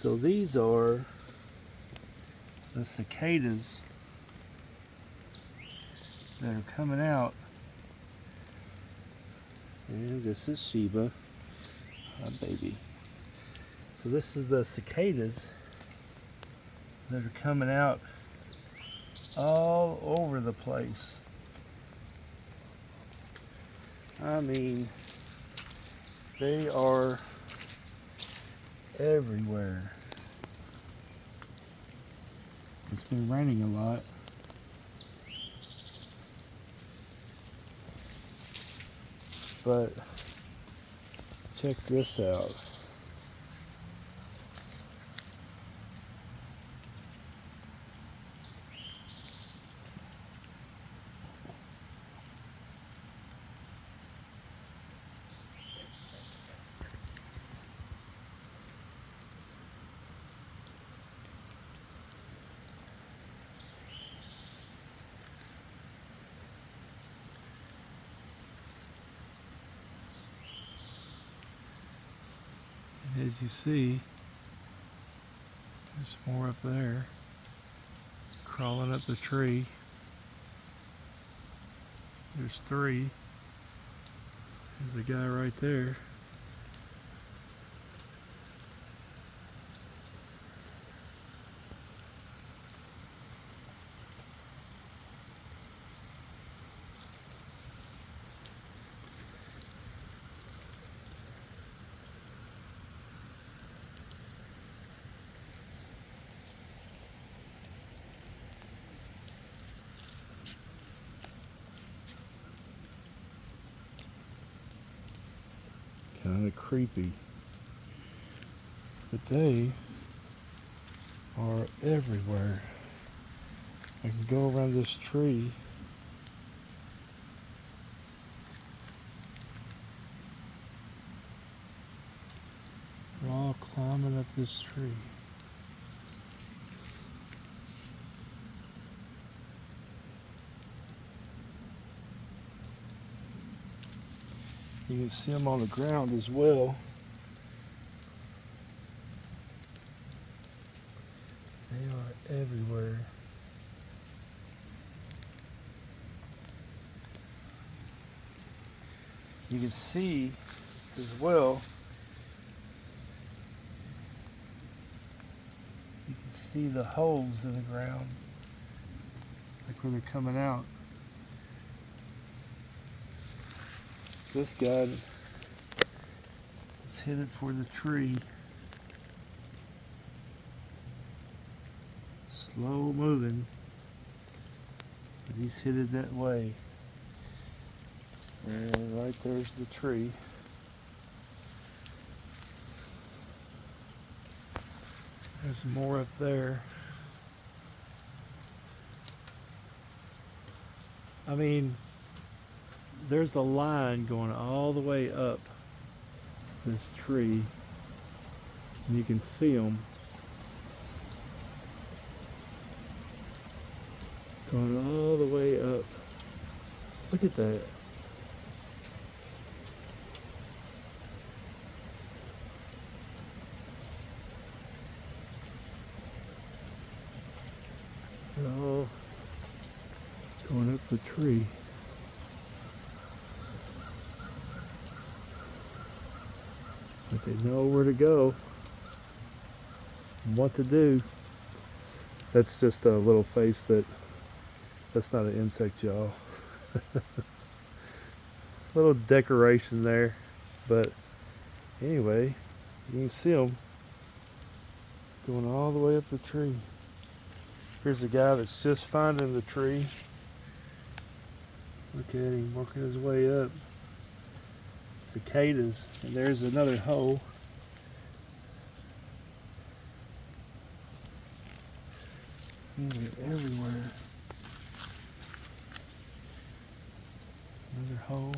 So these are the cicadas that are coming out. And this is Sheba, a baby. So this is the cicadas that are coming out all over the place. I mean, they are everywhere. It's been raining a lot. But check this out. As you see, there's more up there, crawling up the tree. There's 3. There's the guy right there. Kind of creepy, but they are everywhere. I can go around this tree. They're all climbing up this tree. You can see them on the ground as well. They are everywhere. You can see as well. You can see the holes in the ground, like where they're coming out. This guy is headed for the tree. Slow moving, but he's headed that way. And right there's the tree. There's more up there. I mean, there's a line going all the way up this tree, and you can see them going all the way up. Look at that. They're all going up the tree. But they know where to go and what to do. That's just a little face that's not an insect, y'all. Little decoration there. But anyway, you can see them going all the way up the tree. Here's a guy that's just finding the tree. Look at him working his way up. Cicadas, and there's another hole. They're everywhere. Another hole.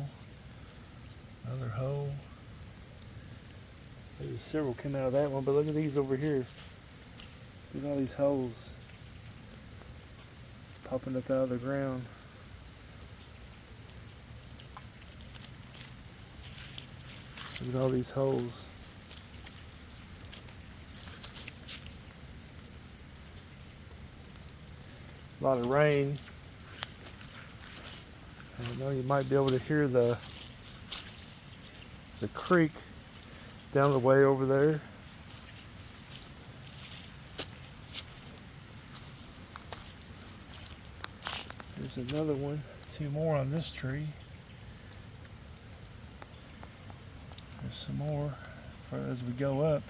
Another hole. There's several coming out of that one, but look at these over here. Look at all these holes popping up out of the ground. Look at all these holes. a lot of rain. I know you might be able to hear the creek down the way over there. There's another one, 2 more on this tree. There's some more as we go up.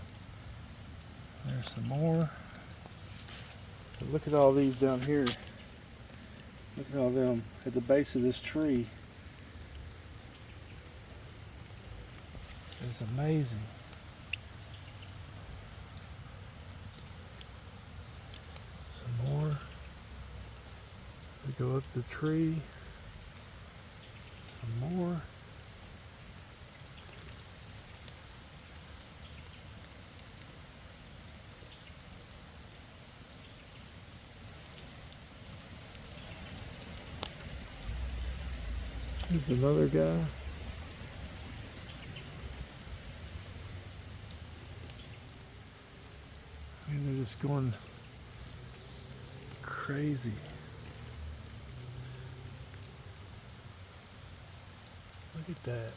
There's some more. But look at all these down here. Look at all them at the base of this tree. It's amazing. Some more. We go up the tree. Some more. There's another guy. I mean, they're just going crazy. Look at that.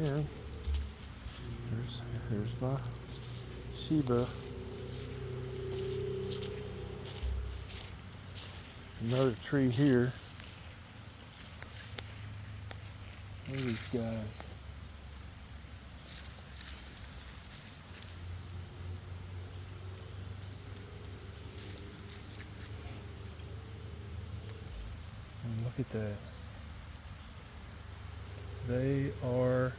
Yeah. There's my Sheba. Another tree here. Look at these guys. And look at that. They are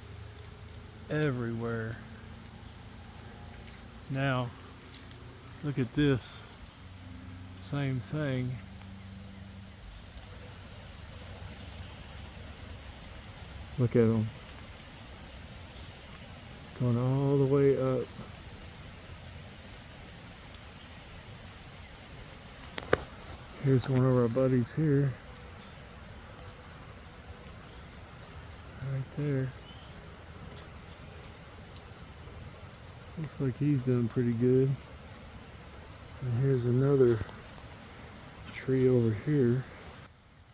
everywhere. Now, look at this. Same thing. Look at them. Going all the way up. Here's one of our buddies here. Right there. Looks like he's doing pretty good. And here's another tree over here.